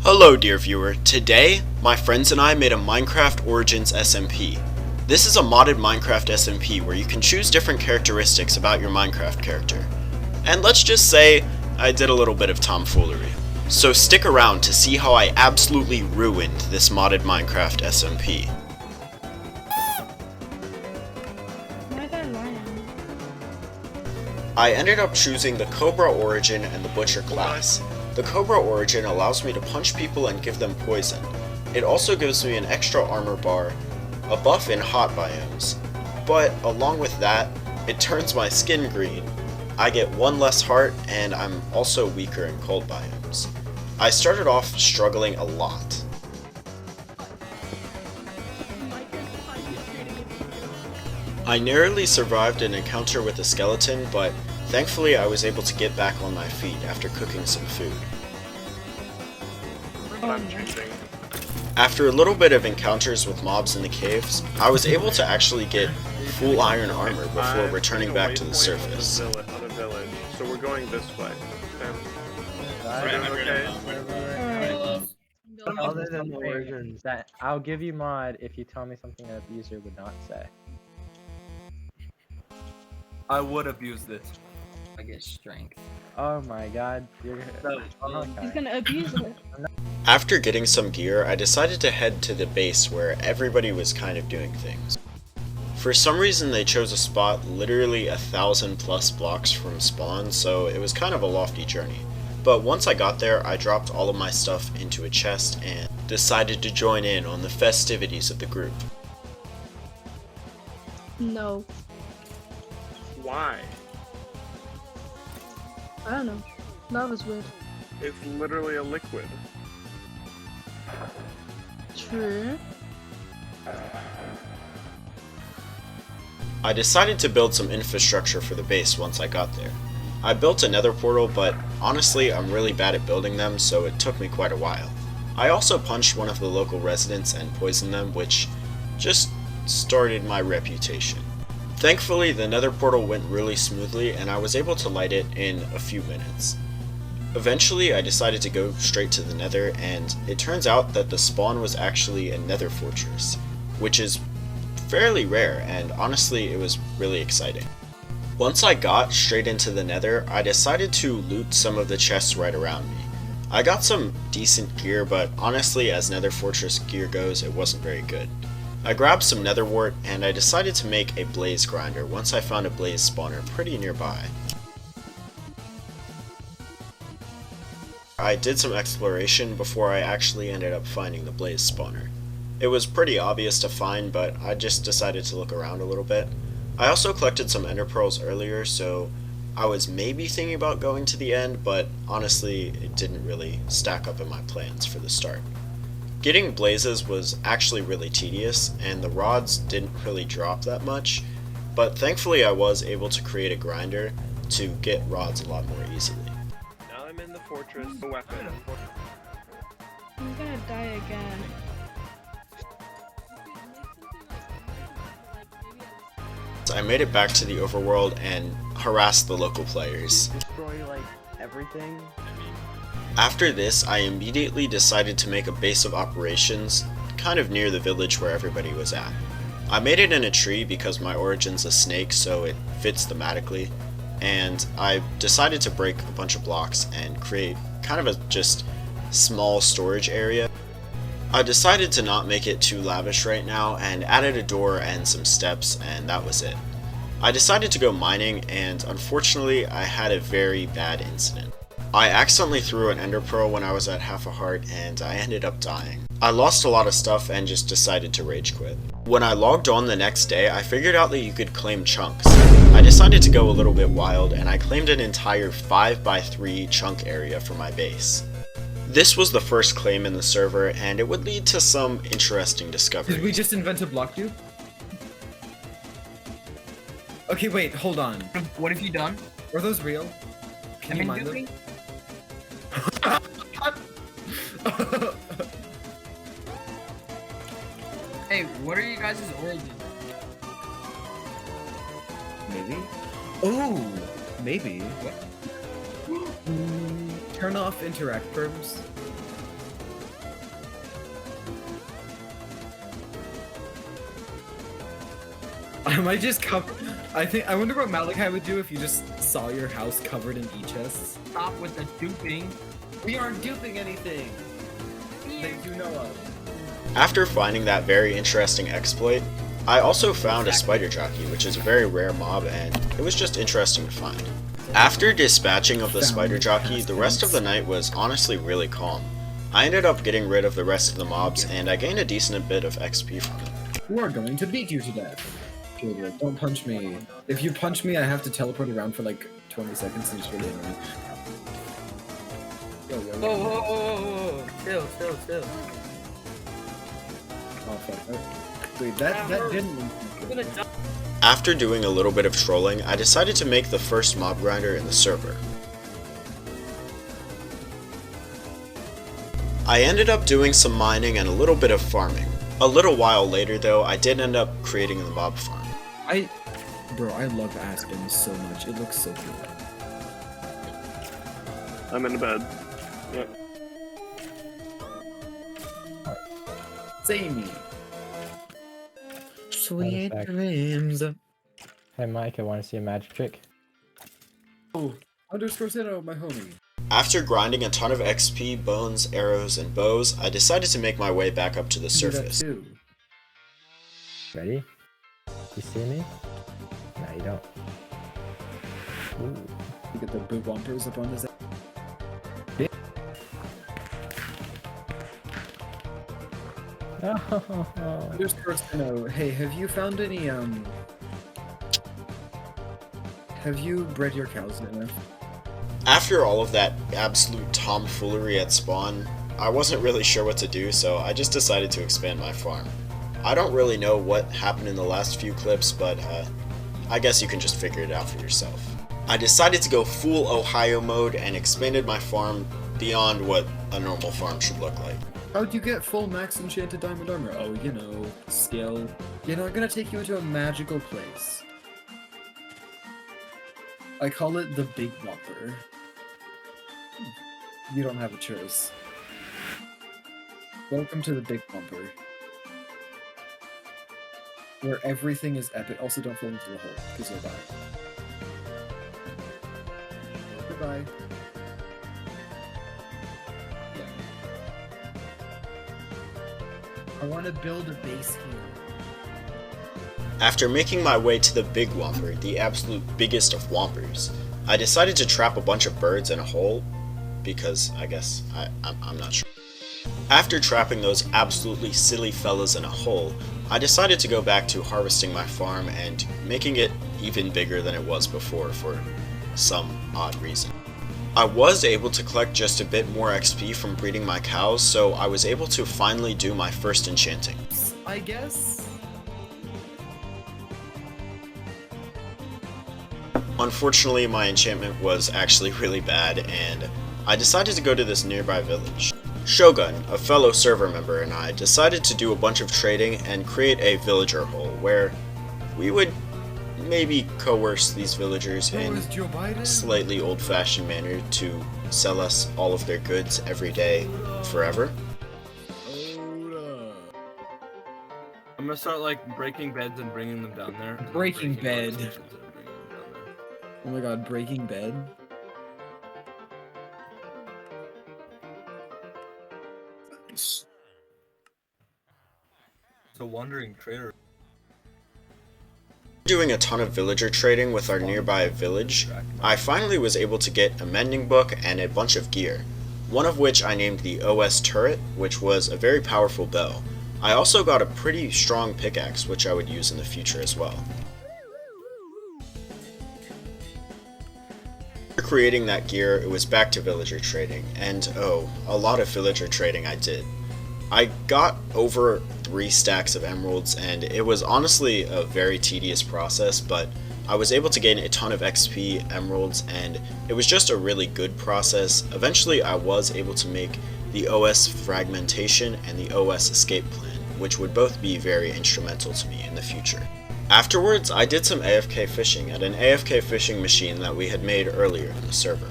Hello dear viewer, today my friends and I made a Minecraft Origins SMP. This is a modded Minecraft SMP where you can choose different characteristics about your Minecraft character. And let's just say I did a little bit of tomfoolery. So stick around to see how I absolutely ruined this modded Minecraft SMP. I ended up choosing the Cobra Origin and the Butcher class. The Cobra Origin allows me to punch people and give them poison. It also gives me an extra armor bar, a buff in hot biomes, but along with that, it turns my skin green. I get one less heart, and I'm also weaker in cold biomes. I started off struggling a lot. I narrowly survived an encounter with a skeleton, but thankfully I was able to get back on my feet after cooking some food. After a little bit of encounters with mobs in the caves, I was able to actually get full iron armor before returning back to the surface. On a village, so we're going this way. Other than origins, that I'll give you mod if you tell me something an abuser would not say. I would abuse this. I get strength. Oh my god, you're He's gonna abuse it. After getting some gear, I decided to head to the base where everybody was kind of doing things. For some reason they chose a spot literally 1,000+ blocks from spawn, so it was kind of a lofty journey. But once I got there, I dropped all of my stuff into a chest and decided to join in on the festivities of the group. No. Why? I don't know. Lava's weird. It's literally a liquid. True. I decided to build some infrastructure for the base once I got there. I built a nether portal, but honestly I'm really bad at building them, so it took me quite a while. I also punched one of the local residents and poisoned them, which just started my reputation. Thankfully, the nether portal went really smoothly and I was able to light it in a few minutes. Eventually, I decided to go straight to the nether, and it turns out that the spawn was actually a nether fortress, which is fairly rare, and honestly, it was really exciting. Once I got straight into the nether, I decided to loot some of the chests right around me. I got some decent gear, but honestly, as nether fortress gear goes, it wasn't very good. I grabbed some nether wart, and I decided to make a blaze grinder once I found a blaze spawner pretty nearby. I did some exploration before I actually ended up finding the blaze spawner. It was pretty obvious to find, but I just decided to look around a little bit. I also collected some ender pearls earlier, so I was maybe thinking about going to the end, but honestly it didn't really stack up in my plans for the start. Getting blazes was actually really tedious, and the rods didn't really drop that much, but thankfully I was able to create a grinder to get rods a lot more easily. Now I'm in the fortress. A weapon. I'm gonna die again. I made it back to the overworld and harassed the local players. destroy like everything. After this, I immediately decided to make a base of operations kind of near the village where everybody was at. I made it in a tree because my origin's a snake, so it fits thematically, and I decided to break a bunch of blocks and create kind of a just small storage area. I decided to not make it too lavish right now and added a door and some steps, and that was it. I decided to go mining, and unfortunately I had a very bad incident. I accidentally threw an ender pearl when I was at half a heart and I ended up dying. I lost a lot of stuff and just decided to rage quit. When I logged on the next day, I figured out that you could claim chunks. I decided to go a little bit wild and I claimed an entire 5x3 chunk area for my base. This was the first claim in the server, and it would lead to some interesting discoveries. Did we just invent a block cube? Okay, wait, hold on. What have you done? Are those real? Can you mine them? Hey, what are you guys' origins? Maybe? Oh, maybe. What? Turn off interact verbs. I might just cover. I wonder what Malachi would do if you just saw your house covered in e-chests. Stop with the duping. We aren't duping anything that you know of. After finding that very interesting exploit, I also found a spider jockey, which is a very rare mob, and it was just interesting to find. After dispatching of the spider jockey, the rest of the night was honestly really calm. I ended up getting rid of the rest of the mobs, and I gained a decent bit of XP from it. We're going to beat you to death. Gabriel, don't punch me. If you punch me, I have to teleport around for like 20 seconds and it's really annoying. Yo, yo, yo. Whoa. Still. Oh, fuck. Wait, that didn't... I'm gonna die. After doing a little bit of trolling, I decided to make the first mob grinder in the server. I ended up doing some mining and a little bit of farming. A little while later though, I did end up creating the mob farm. Bro, I love Aspen so much. It looks so good. I'm in bed. Yep. Samey. Sweet Perfect. dreams. Hey Mike, I want to see a magic trick. Oh, underscore Sinnoh, my homie. After grinding a ton of XP, bones, arrows, and bows, I decided to make my way back up to the Do that surface. too. Ready? You see me? No, you don't. Ooh. You get the boo bumpers up on his. Underscore Sinnoh, hey, have you found any have you bred your cows enough? After all of that absolute tomfoolery at spawn, I wasn't really sure what to do, so I just decided to expand my farm. I don't really know what happened in the last few clips, but I guess you can just figure it out for yourself. I decided to go full Ohio mode and expanded my farm beyond what a normal farm should look like. How'd you get full max enchanted diamond armor? Oh, you know, skill. You know, I'm gonna take you into a magical place. I call it the Big Whopper. You don't have a choice. Welcome to the Big Whopper. Where everything is epic. Also, don't fall into the hole, because you'll die. Goodbye. I want to build a base here. After making my way to the Big Whopper, the absolute biggest of Whompers, I decided to trap a bunch of birds in a hole, because I guess I'm not sure. After trapping those absolutely silly fellas in a hole, I decided to go back to harvesting my farm and making it even bigger than it was before for some odd reason. I was able to collect just a bit more XP from breeding my cows, so I was able to finally do my first enchanting. I guess. Unfortunately, my enchantment was actually really bad, and I decided to go to this nearby village. Shogun, a fellow server member, and I decided to do a bunch of trading and create a villager hole where we would maybe coerce these villagers in a slightly old-fashioned manner to sell us all of their goods every day, forever. I'm gonna start like breaking beds and bringing them down there. and then Breaking breaking bed. workstations and bringing them down there. Oh my god, Breaking Bed? It's a wandering trader. Doing a ton of villager trading with our nearby village, I finally was able to get a mending book and a bunch of gear, one of which I named the OS turret, which was a very powerful bow. I also got a pretty strong pickaxe, which I would use in the future as well. After creating that gear, it was back to villager trading, and oh, a lot of villager trading I did. I got over 3 stacks of emeralds, and it was honestly a very tedious process, but I was able to gain a ton of XP, emeralds, and it was just a really good process. Eventually I was able to make the OS fragmentation and the OS escape plan, which would both be very instrumental to me in the future. Afterwards, I did some AFK fishing at an AFK fishing machine that we had made earlier in the server.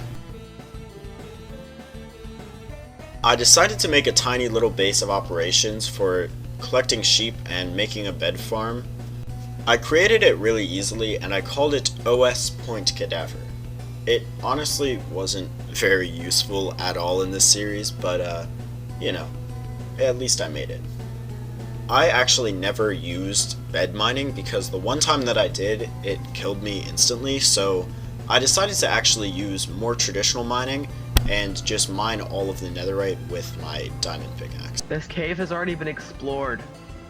I decided to make a tiny little base of operations for collecting sheep and making a bed farm. I created it really easily and I called it OS Point Cadaver. It honestly wasn't very useful at all in this series, but you know, at least I made it. I actually never used bed mining because the one time that I did, it killed me instantly, so I decided to actually use more traditional mining and just mine all of the netherite with my diamond pickaxe. This cave has already been explored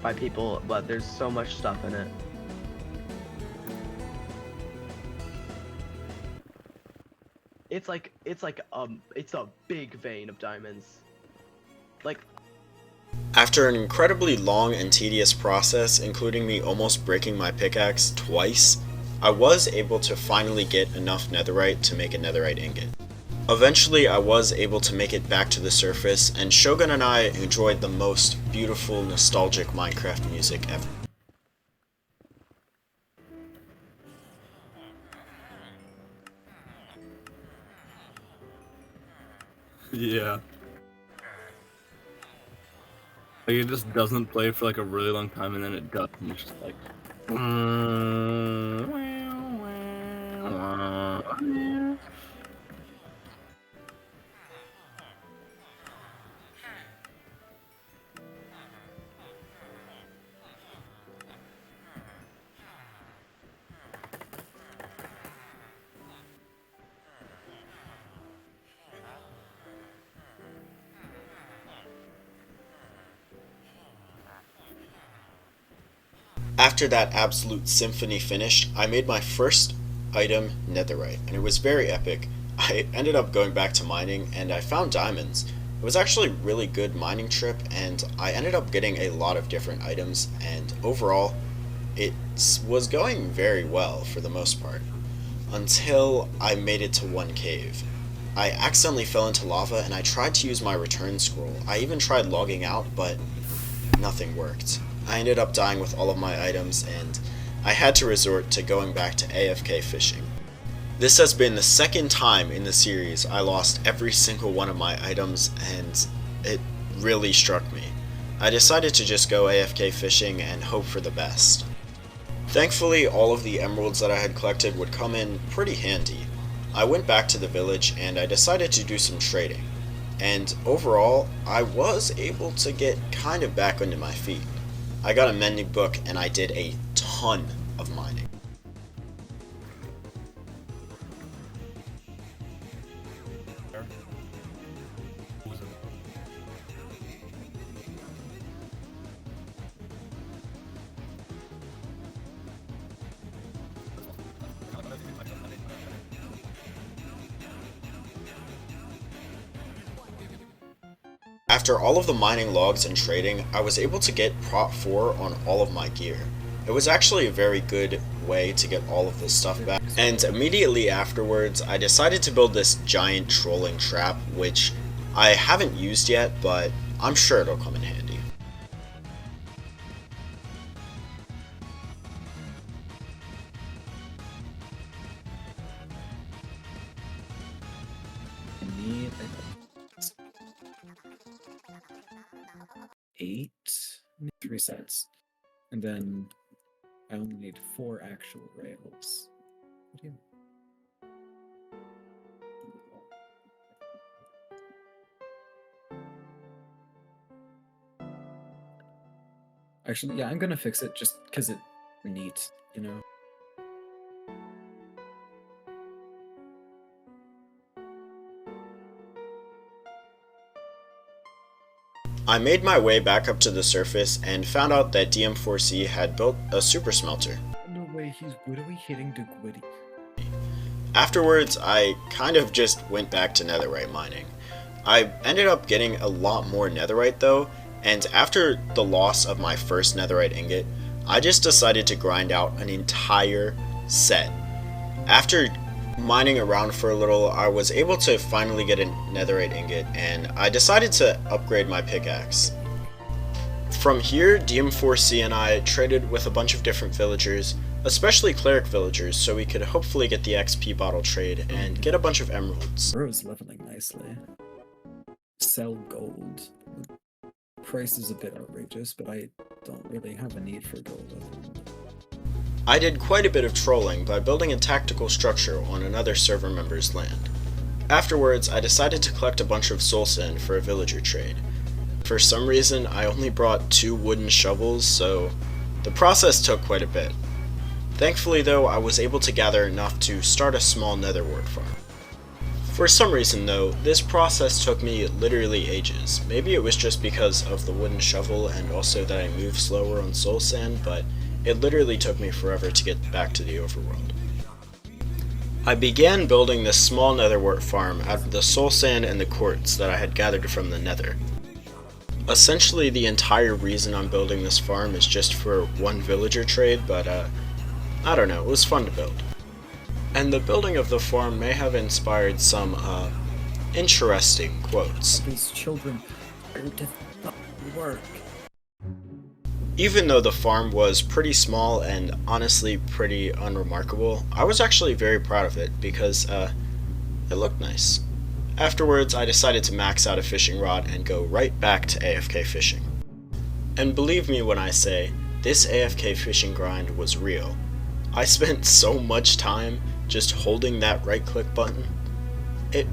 by people, but there's so much stuff in it. It's a big vein of diamonds. Like, After an incredibly long and tedious process, including me almost breaking my pickaxe twice, I was able to finally get enough netherite to make a netherite ingot. Eventually I was able to make it back to the surface, and Shogun and I enjoyed the most beautiful, nostalgic Minecraft music ever. Yeah. Like, it just doesn't play for like a really long time, and then it does, and it's just like. After that absolute symphony finished, I made my first item, netherite, and it was very epic. I ended up going back to mining and I found diamonds. It was actually a really good mining trip, and I ended up getting a lot of different items, and overall it was going very well for the most part. Until I made it to one cave. I accidentally fell into lava and I tried to use my return scroll. I even tried logging out, but nothing worked. I ended up dying with all of my items, and I had to resort to going back to AFK fishing. This has been the second time in the series I lost every single one of my items, and it really struck me. I decided to just go AFK fishing and hope for the best. Thankfully, all of the emeralds that I had collected would come in pretty handy. I went back to the village and I decided to do some trading, and overall, I was able to get kind of back onto my feet. I got a mending book and I did a ton of mining. After all of the mining logs and trading, I was able to get Prop 4 on all of my gear. It was actually a very good way to get all of this stuff back. And immediately afterwards, I decided to build this giant trolling trap, which I haven't used yet, but I'm sure it'll come in handy. I need 8, 3 sets, and then I only need 4 actual rails. What do you? Actually, yeah, I'm gonna fix it just because it's neat, you know? I made my way back up to the surface and found out that DM4C had built a super smelter. No way, he's literally hitting the Gwitty. Afterwards, I kind of just went back to netherite mining. I ended up getting a lot more netherite though, and after the loss of my first netherite ingot, I just decided to grind out an entire set. After mining around for a little, I was able to finally get a netherite ingot, and I decided to upgrade my pickaxe. From here, DM4C and I traded with a bunch of different villagers, especially cleric villagers, so we could hopefully get the XP bottle trade and get a bunch of emeralds. Bro's leveling nicely. Sell gold. The price is a bit outrageous, but I don't really have a need for gold at the moment. I did quite a bit of trolling by building a tactical structure on another server member's land. Afterwards, I decided to collect a bunch of soul sand for a villager trade. For some reason, I only brought 2 wooden shovels, so the process took quite a bit. Thankfully though, I was able to gather enough to start a small nether wart farm. For some reason though, this process took me literally ages. Maybe it was just because of the wooden shovel and also that I move slower on soul sand, but it literally took me forever to get back to the overworld. I began building this small nether wart farm out of the soul sand and the quartz that I had gathered from the nether. Essentially the entire reason I'm building this farm is just for one villager trade, but I don't know, it was fun to build. And the building of the farm may have inspired some interesting quotes. These children are to work. Even though the farm was pretty small and honestly pretty unremarkable, I was actually very proud of it because it looked nice. Afterwards, I decided to max out a fishing rod and go right back to AFK fishing. And believe me when I say, this AFK fishing grind was real. I spent so much time just holding that right click button. It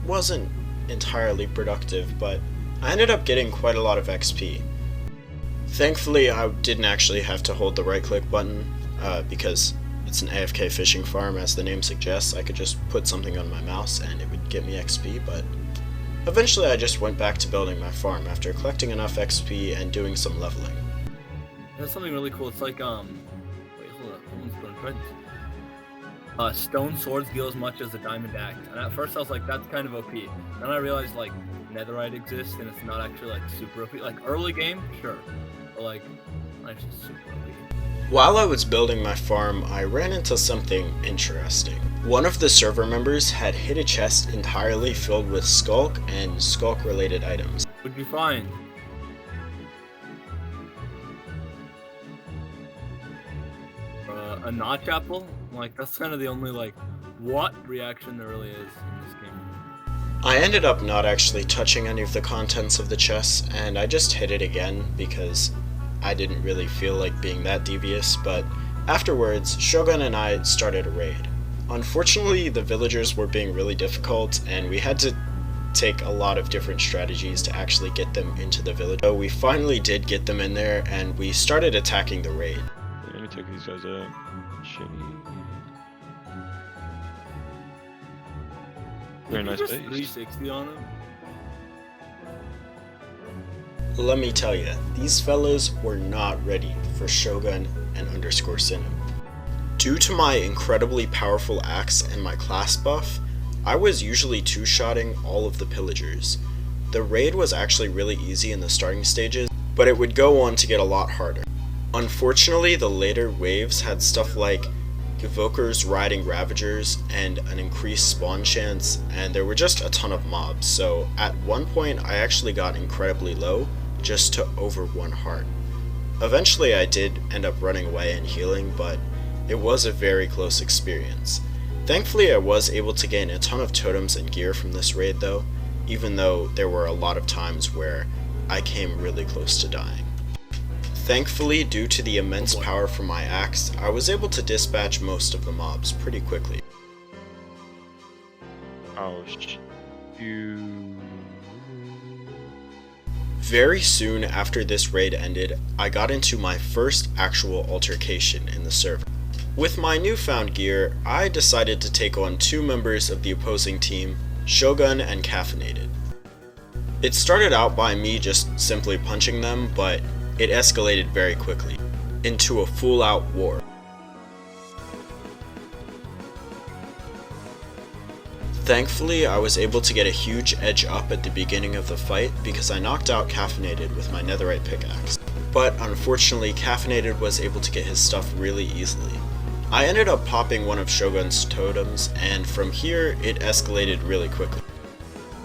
wasn't entirely productive, but I ended up getting quite a lot of XP. Thankfully, I didn't actually have to hold the right click button, because it's an AFK fishing farm, as the name suggests. I could just put something on my mouse and it would get me XP, but eventually I just went back to building my farm after collecting enough XP and doing some leveling. That's something really cool. It's like, wait, hold up, someone's throwing friends. Stone swords deal as much as a diamond axe, and at first I was like, that's kind of OP. Then I realized, like, netherite exists, and it's not actually, like, super OP. Like, early game, sure, but, like, not actually super OP. While I was building my farm, I ran into something interesting. One of the server members had hid a chest entirely filled with skulk and skulk related items. Would be fine. A notch apple? Like, that's kind of the only, like, what reaction there really is in this game. I ended up not actually touching any of the contents of the chest, and I just hid it again because I didn't really feel like being that devious, but afterwards, Shogun and I started a raid. Unfortunately, the villagers were being really difficult, and we had to take a lot of different strategies to actually get them into the village. So we finally did get them in there, and we started attacking the raid. Let me take these guys out. Shit. Very nice Just base. 360 on him. Let me tell you, these fellas were not ready for Shogun and underscore Sinnoh. Due to my incredibly powerful axe and my class buff, I was usually two-shotting all of the pillagers. The raid was actually really easy in the starting stages, but it would go on to get a lot harder. Unfortunately, the later waves had stuff like evokers riding ravagers and an increased spawn chance, and there were just a ton of mobs, so at one point I actually got incredibly low, just to over 1 heart. Eventually I did end up running away and healing, but it was a very close experience. Thankfully I was able to gain a ton of totems and gear from this raid though, even though there were a lot of times where I came really close to dying. Thankfully, due to the immense power from my axe, I was able to dispatch most of the mobs pretty quickly. Oh, you. Very soon after this raid ended, I got into my first actual altercation in the server. With my newfound gear, I decided to take on 2 members of the opposing team, Shogun and Caffeinated. It started out by me just simply punching them, but it escalated very quickly into a full-out war. Thankfully, I was able to get a huge edge up at the beginning of the fight because I knocked out Caffeinated with my netherite pickaxe. But unfortunately, Caffeinated was able to get his stuff really easily. I ended up popping one of Shogun's totems, and from here, it escalated really quickly.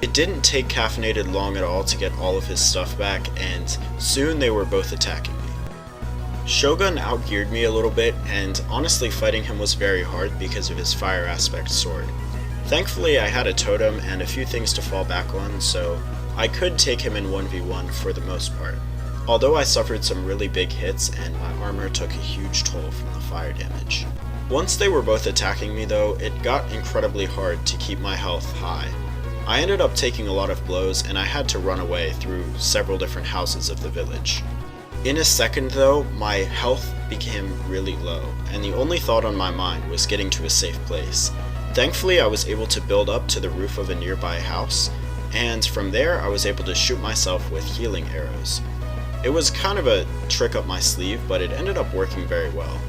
It didn't take Caffeinated long at all to get all of his stuff back, and soon they were both attacking me. Shogun outgeared me a little bit, and honestly fighting him was very hard because of his fire aspect sword. Thankfully I had a totem and a few things to fall back on, so I could take him in 1v1 for the most part. although I suffered some really big hits and my armor took a huge toll from the fire damage. Once they were both attacking me though, it got incredibly hard to keep my health high. I ended up taking a lot of blows and I had to run away through several different houses of the village. In a second though, my health became really low, and the only thought on my mind was getting to a safe place. Thankfully I was able to build up to the roof of a nearby house, and from there I was able to shoot myself with healing arrows. It was kind of a trick up my sleeve, but it ended up working very well.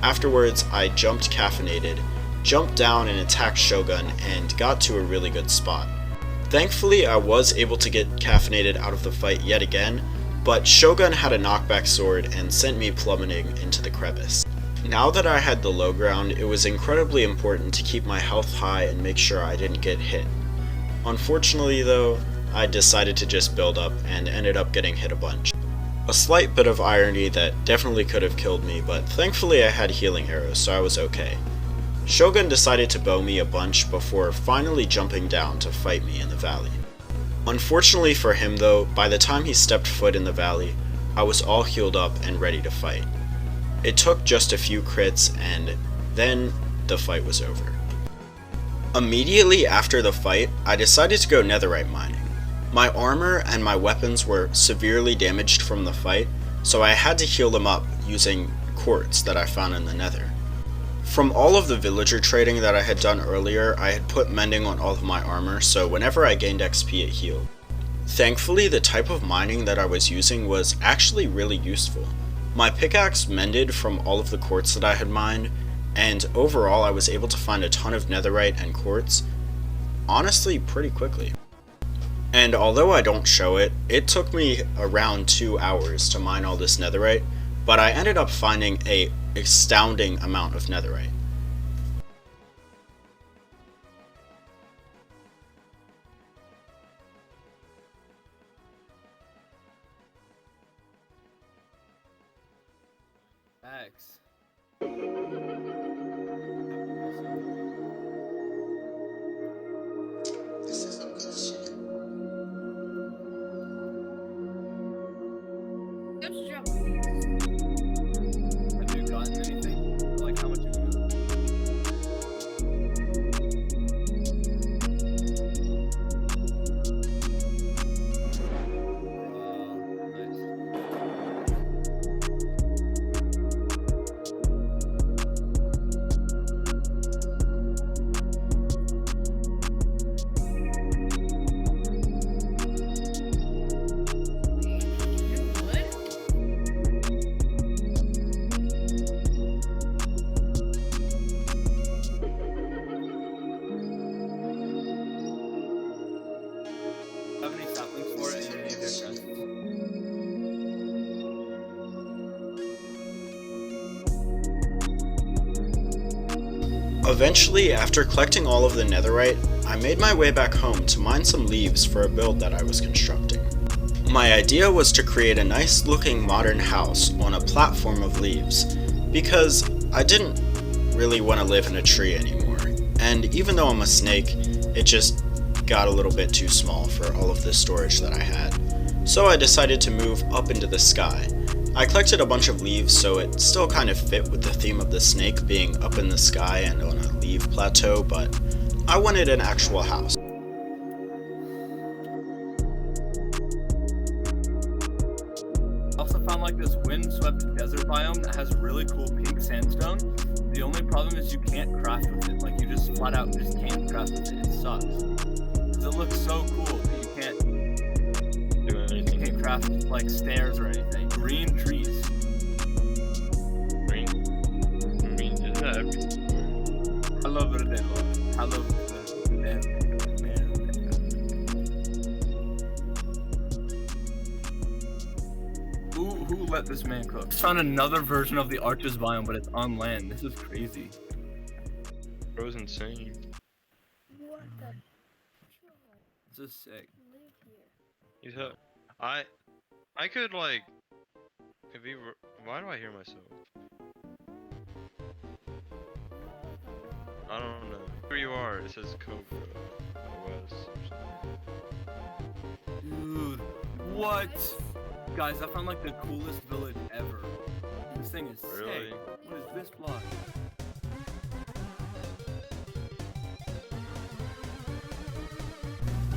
Afterwards I jumped caffeinated, jumped down and attacked Shogun, and got to a really good spot. Thankfully I was able to get caffeinated out of the fight yet again, but Shogun had a knockback sword and sent me plummeting into the crevice. Now that I had the low ground, it was incredibly important to keep my health high and make sure I didn't get hit. Unfortunately though, I decided to just build up and ended up getting hit a bunch. A slight bit of irony that definitely could have killed me, but thankfully I had healing arrows, so I was okay. Shogun decided to bow me a bunch before finally jumping down to fight me in the valley. Unfortunately for him though, by the time he stepped foot in the valley, I was all healed up and ready to fight. It took just a few crits and then the fight was over. Immediately after the fight, I decided to go netherite mining. My armor and my weapons were severely damaged from the fight, so I had to heal them up using quartz that I found in the nether. From all of the villager trading that I had done earlier, I had put mending on all of my armor, so whenever I gained XP it healed. Thankfully, the type of mining that I was using was actually really useful. My pickaxe mended from all of the quartz that I had mined, and overall I was able to find a ton of netherite and quartz, honestly pretty quickly. And although I don't show it, it took me around 2 hours to mine all this netherite, but I ended up finding an astounding amount of netherite. X. Good job. Have you gotten anything? Like how much have you gotten? Nice. Have any saplings for it in any of your chests? Eventually, after collecting all of the netherite, I made my way back home to mine some leaves for a build that I was constructing. My idea was to create a nice looking modern house on a platform of leaves, because I didn't really want to live in a tree anymore, and even though I'm a snake, it just got a little bit too small for all of the storage that I had. So I decided to move up into the sky. I collected a bunch of leaves so it still kind of fit with the theme of the snake being up in the sky and on a leaf plateau, but I wanted an actual house. I also found like this windswept desert biome that has really cool pink sandstone. The only problem is you can't craft with it. Like you just flat out just can't craft with it. It sucks. 'Cause it looks so cool, but you can't craft like stairs or anything. Green trees. Green. Is that everything? I love it. I love it. Who let this man cook? Just found another version of the Arches biome, but it's on land. This is crazy. Bro's insane. What the? This is sick. He's I could like, if he why do I hear myself? I don't know. Where you are, it says Cobra OS or something. Dude, what? Guys, I found like the coolest village ever. This thing is Really? sick. What is this block?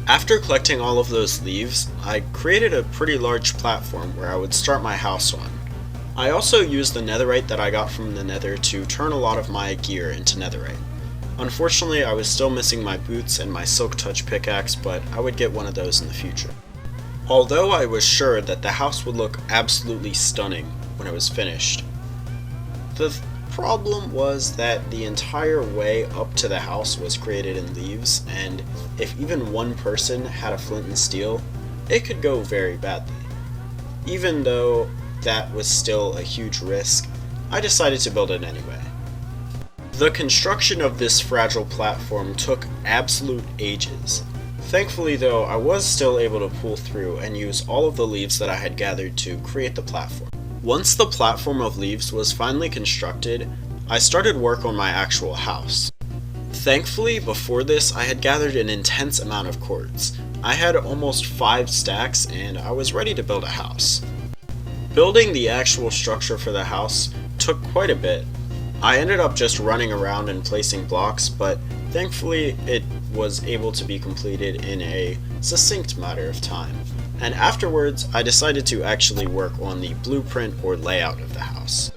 After collecting all of those leaves, I created a pretty large platform where I would start my house on. I also used the netherite that I got from the nether to turn a lot of my gear into netherite. Unfortunately, I was still missing my boots and my silk touch pickaxe, but I would get one of those in the future. Although I was sure that the house would look absolutely stunning when it was finished, the problem was that the entire way up to the house was created in leaves, and if even one person had a flint and steel, it could go very badly. Even though that was still a huge risk, I decided to build it anyway. The construction of this fragile platform took absolute ages. Thankfully though, I was still able to pull through and use all of the leaves that I had gathered to create the platform. Once the platform of leaves was finally constructed, I started work on my actual house. Thankfully, before this, I had gathered an intense amount of quartz. I had almost 5 stacks and I was ready to build a house. Building the actual structure for the house took quite a bit. I ended up just running around and placing blocks, but thankfully it was able to be completed in a succinct matter of time. And afterwards, I decided to actually work on the blueprint or layout of the house.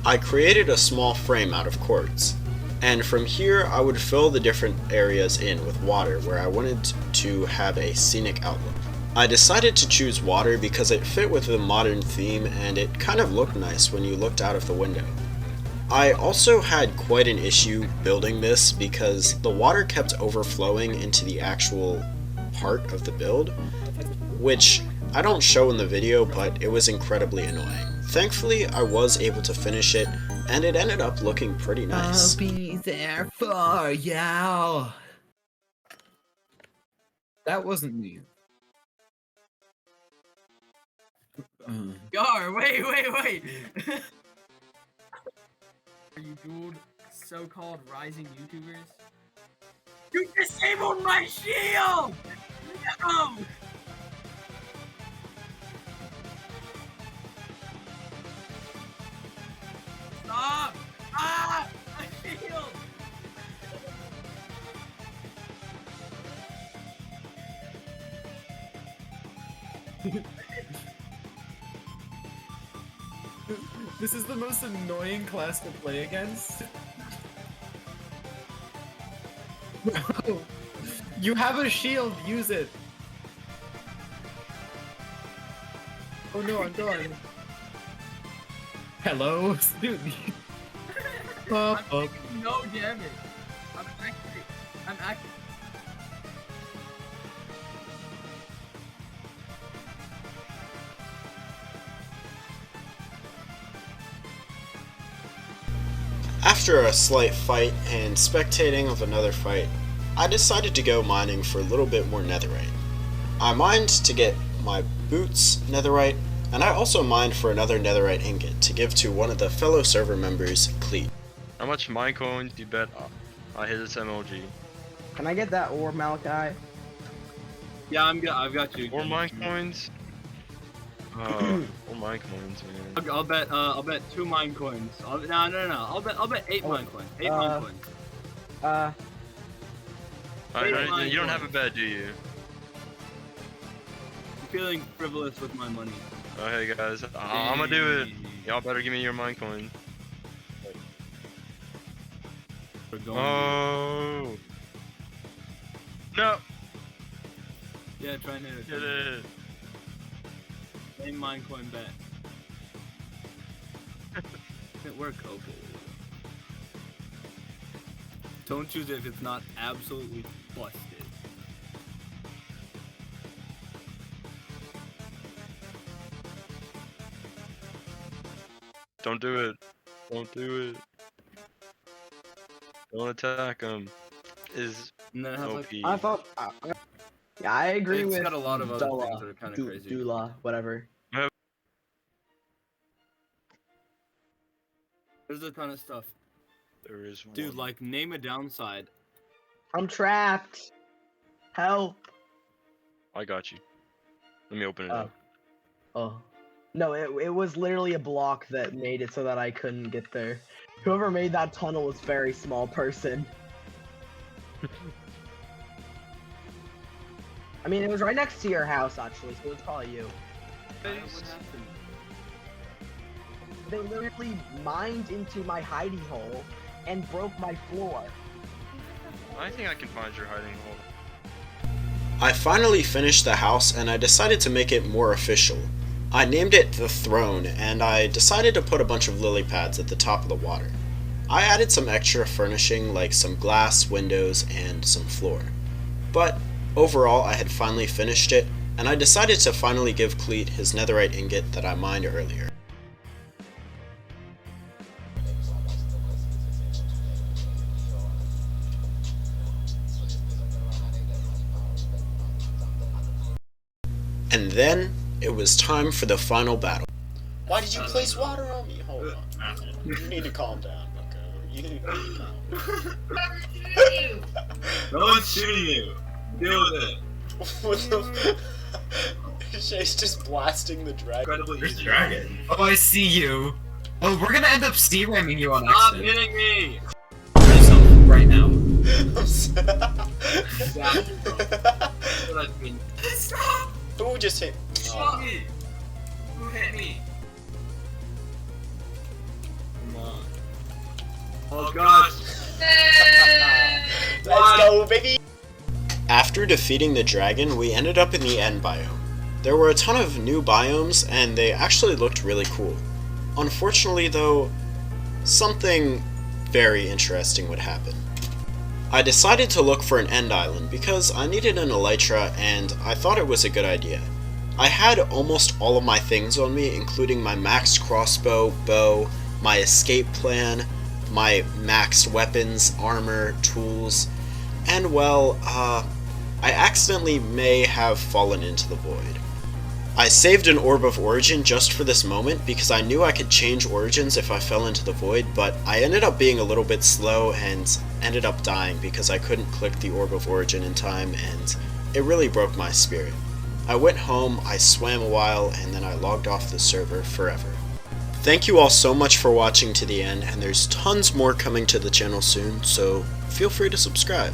I created a small frame out of quartz, and from here I would fill the different areas in with water where I wanted to have a scenic outlook. I decided to choose water because it fit with the modern theme and it kind of looked nice when you looked out of the window. I also had quite an issue building this because the water kept overflowing into the actual part of the build, which I don't show in the video, but it was incredibly annoying. Thankfully, I was able to finish it, and it ended up looking pretty nice. I'll be there for you. That wasn't me. Yar, wait. Are you dueled so-called rising YouTubers? You disabled my shield! No! Stop! Ah! My shield! This is the most annoying class to play against. Bro, you have a shield, use it. Oh no, I'm done. Hello? Dude. I'm taking no damage. I'm actually. After a slight fight and spectating of another fight, I decided to go mining for a little bit more netherite. I mined to get my boots netherite, and I also mined for another netherite ingot to give to one of the fellow server members, Cleet. How much mine coins do you bet I hit this MLG? Can I get that ore, Malachi? Yeah, I've got you. Or mine coins? Or mine coins, man. I'll bet 2 mine coins. No. I'll bet 8 mine coins. 8 mine coins. Alright, you don't have a bet, do you? I'm feeling frivolous with my money. Oh, hey guys, I'm gonna do it. Y'all better give me your mine coin. We're going. Oh. No. Yeah, try and hit it. Get it. Same mine coin bet. It work, okay. Don't choose it if it's not absolutely busted. Don't do it. Don't do it. Don't attack him. Is And then have OP. I thought. Yeah, I agree It's with. got a lot of other Dula, things that are kind of crazy. Dula, whatever. There's a ton of stuff. There is one. Dude, like, name a downside. I'm trapped. Help. I got you. Let me open it Oh. up. Oh. No, it was literally a block that made it so that I couldn't get there. Whoever made that tunnel was a very small person. I mean, it was right next to your house, actually, so it was probably you. They literally mined into my hiding hole and broke my floor. I think I can find your hiding hole. I finally finished the house and I decided to make it more official. I named it the Throne and I decided to put a bunch of lily pads at the top of the water. I added some extra furnishing like some glass, windows, and some floor. But overall I had finally finished it and I decided to finally give Cleet his netherite ingot that I mined earlier. And then, it was time for the final battle. Why did you place water on me? Hold on. You need to calm down, Bucko. You need to calm down. No one's shooting you. Deal with it. What the Shay's just blasting the dragon. Incredibly There's easy. dragon. Oh, I see you. Oh, we're gonna end up C-ramming you on Stop accident. hitting me! Yourself right now. I'm sorry. Exactly, bro. That's what I mean. Stop! Who just hit? Stop me! Who hit me? Come on. Oh gosh! Let's go, baby! After defeating the dragon, we ended up in the end biome. There were a ton of new biomes, and they actually looked really cool. Unfortunately, though, something very interesting would happen. I decided to look for an end island because I needed an elytra and I thought it was a good idea. I had almost all of my things on me, including my maxed crossbow, bow, my escape plan, my maxed weapons, armor, tools, and well, I accidentally may have fallen into the void. I saved an Orb of Origin just for this moment because I knew I could change origins if I fell into the void, but I ended up being a little bit slow and ended up dying because I couldn't click the Orb of Origin in time, and it really broke my spirit. I went home, I swam a while, and then I logged off the server forever. Thank you all so much for watching to the end, and there's tons more coming to the channel soon, so feel free to subscribe.